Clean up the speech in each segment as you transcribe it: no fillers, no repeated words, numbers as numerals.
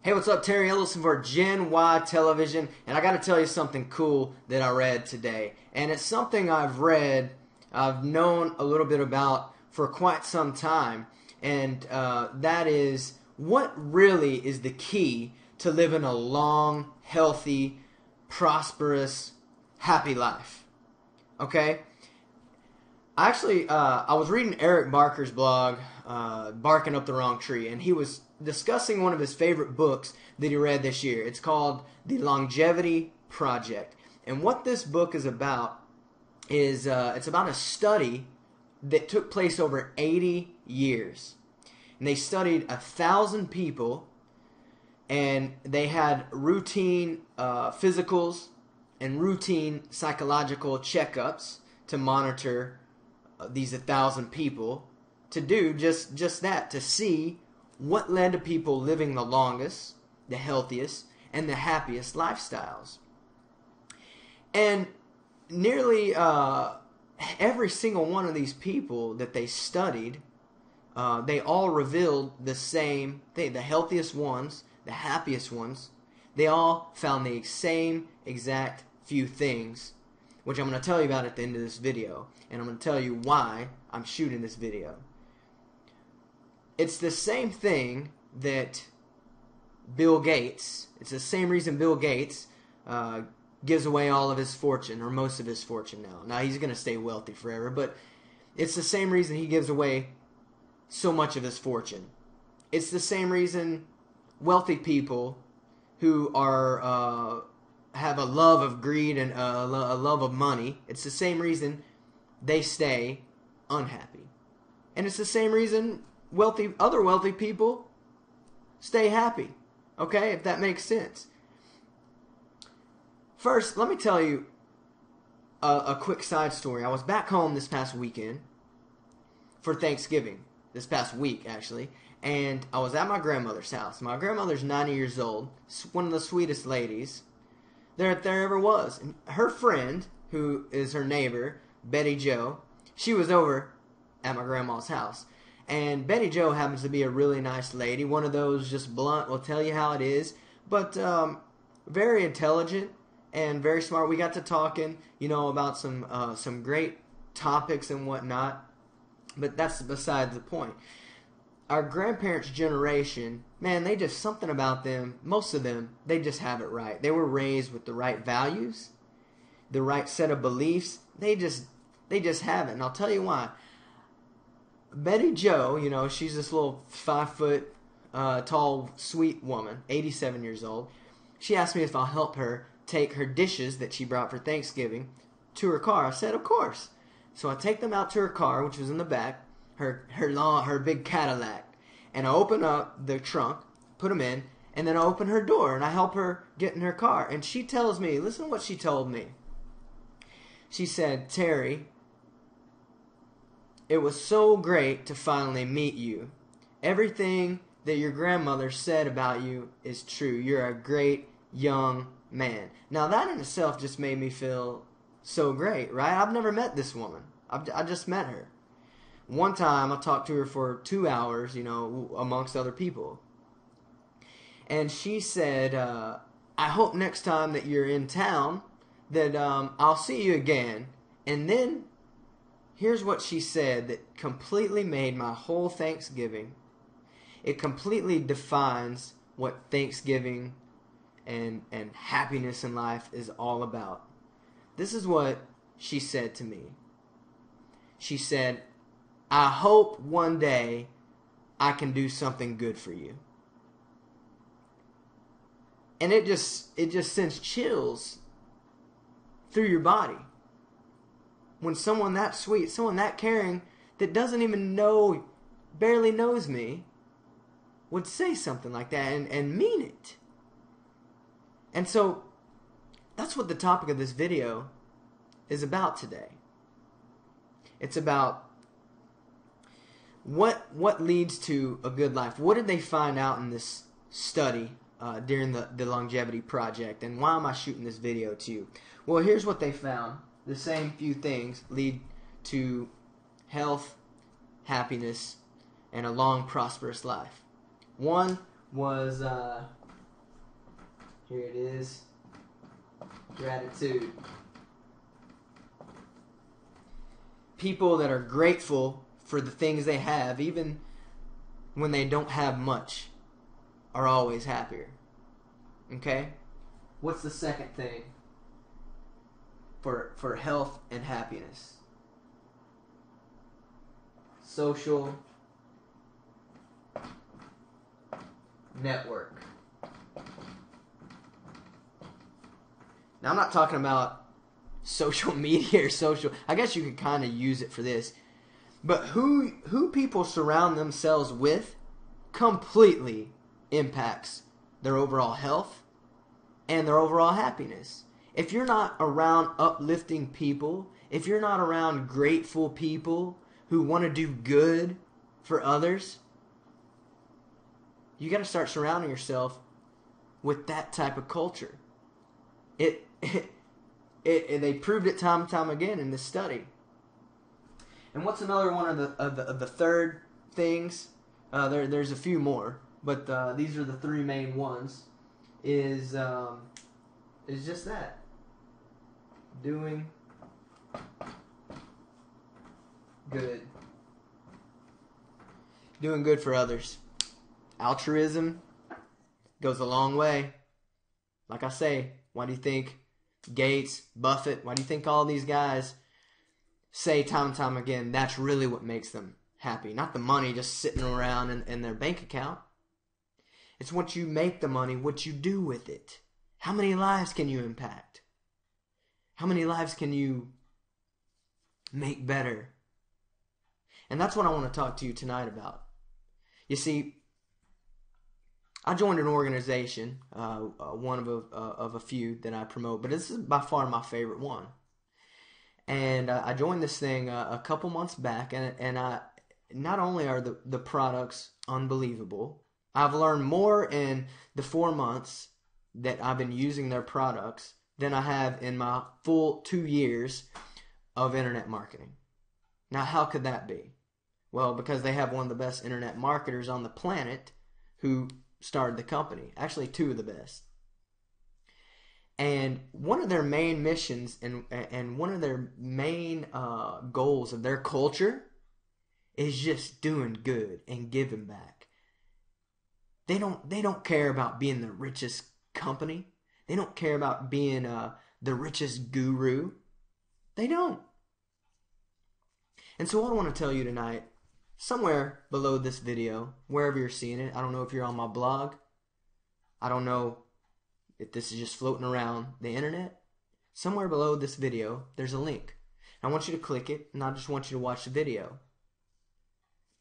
Hey, what's up? Terry Ellison for Gen Y Television, and I got to tell you something cool that I read today. And it's something I've known a little bit about for quite some time, and that is what really is the key to living a long, healthy, prosperous, happy life. Okay? Actually, I was reading Eric Barker's blog, Barking Up the Wrong Tree, and he was discussing one of his favorite books that he read this year. It's called The Longevity Project. And what this book is about is it's about a study that took place over 80 years. And they studied 1,000 people, and they had routine physicals and routine psychological checkups to monitor these 1,000 people, to do just that, to see what led to people living the longest, the healthiest, and the happiest lifestyles. And nearly every single one of these people that they studied, they all revealed the same thing. The healthiest ones, the happiest ones, they all found the same exact few things, which I'm going to tell you about at the end of this video. And I'm going to tell you why I'm shooting this video. It's the same thing that Bill Gates, it's the same reason Bill Gates gives away all of his fortune, or most of his fortune now. Now, he's going to stay wealthy forever, but it's the same reason he gives away so much of his fortune. It's the same reason wealthy people who are have a love of greed and a love of money, it's the same reason they stay unhappy. And it's the same reason other wealthy people stay happy. Okay, if that makes sense. First, let me tell you a quick side story. I was back home this past weekend for Thanksgiving, this past week actually, and I was at my grandmother's house. My grandmother's 90 years old, one of the sweetest ladies there ever was. And her friend, who is her neighbor, Betty Jo, she was over at my grandma's house. And Betty Jo happens to be a really nice lady, one of those just blunt, will tell you how it is, but very intelligent and very smart. We got to talking, about some great topics and whatnot, but that's beside the point. Our grandparents' generation, man, they just, something about them, most of them, they just have it right. They were raised with the right values, the right set of beliefs. They just have it, and I'll tell you why. Betty Jo, she's this little 5 foot tall, sweet woman, 87 years old. She asked me if I'll help her take her dishes that she brought for Thanksgiving to her car. I said, of course. So I take them out to her car, which was in the back, her big Cadillac, and I open up the trunk, put them in, and then I open her door and I help her get in her car. And she tells me, listen to what she told me. She said, Terry, it was so great to finally meet you. Everything that your grandmother said about you is true. You're a great young man. Now that in itself just made me feel so great, right? I've never met this woman. I just met her. One time I talked to her for 2 hours, amongst other people. And she said, I hope next time that you're in town that I'll see you again. And then here's what she said that completely made my whole Thanksgiving. It completely defines what Thanksgiving and happiness in life is all about. This is what she said to me. She said, I hope one day I can do something good for you. And it just sends chills through your body. When someone that sweet, someone that caring, that doesn't even know, barely knows me, would say something like that and mean it. And so, that's what the topic of this video is about today. It's about what leads to a good life. What did they find out in this study during the Longevity Project, and why am I shooting this video to you? Well, here's what they found. The same few things lead to health, happiness, and a long, prosperous life. One was Here it is. Gratitude. People that are grateful for the things they have, even when they don't have much, are always happier. Okay? What's the second thing for health and happiness? Social network. Now, I'm not talking about social media or social. I guess you could kind of use it for this. But who people surround themselves with completely impacts their overall health and their overall happiness. If you're not around uplifting people, if you're not around grateful people who want to do good for others, you got to start surrounding yourself with that type of culture. They proved it time and time again in this study. And what's another one of the third things? There's a few more, but these are the three main ones. Is just that, doing good, doing good for others. Altruism goes a long way. Like I say, why do you think Gates, Buffett, why do you think all these guys say time and time again that's really what makes them happy? Not the money just sitting around in their bank account. It's what you make the money, what you do with it. How many lives can you impact? How many lives can you make better? And that's what I want to talk to you tonight about. You see, I joined an organization, one of a few that I promote, but this is by far my favorite one. And I joined this thing a couple months back, and I not only are the products unbelievable, I've learned more in the 4 months that I've been using their products than I have in my full 2 years of internet marketing. Now, how could that be? Well, because they have one of the best internet marketers on the planet who started the company. Actually, two of the best. And one of their main missions and one of their main goals of their culture is just doing good and giving back. They don't care about being the richest company. They don't care about being the richest guru. They don't. And so what I want to tell you tonight, somewhere below this video, wherever you're seeing it, I don't know if you're on my blog. I don't know if this is just floating around the internet. Somewhere below this video, there's a link. I want you to click it, and I just want you to watch the video.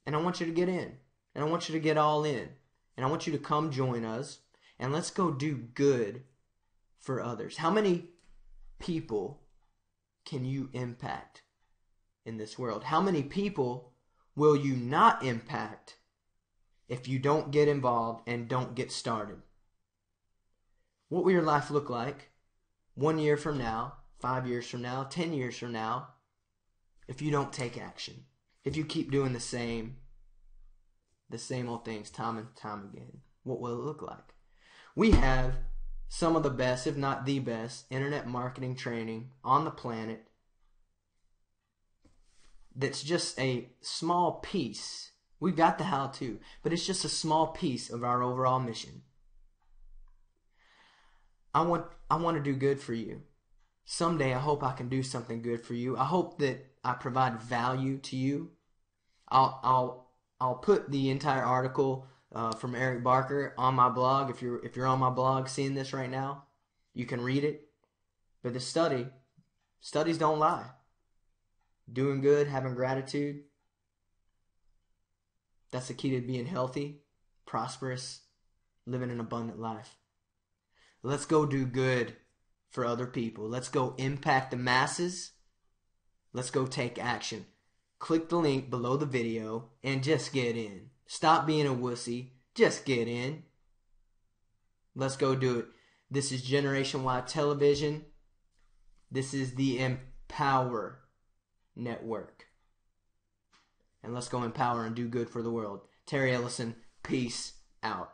And I want you to get in. And I want you to get all in. And I want you to come join us, and let's go do good for others. How many people can you impact in this world? How many people will you not impact if you don't get involved and don't get started? What will your life look like 1 year from now, 5 years from now, 10 years from now, if you don't take action? If you keep doing the same old things time and time again, what will it look like? We have some of the best, if not the best, internet marketing training on the planet that's just a small piece. We've got the how-to, but it's just a small piece of our overall mission. I want to do good for you. Someday I hope I can do something good for you. I hope that I provide value to you. I'll put the entire article from Eric Barker on my blog. If you're on my blog seeing this right now, you can read it. But the studies don't lie. Doing good, having gratitude, that's the key to being healthy, prosperous, living an abundant life. Let's go do good for other people. Let's go impact the masses. Let's go take action. Click the link below the video and just get in. Stop being a wussy. Just get in. Let's go do it. This is Generation Y Television. This is the Empower Network. And let's go empower and do good for the world. Terry Ellison, peace out.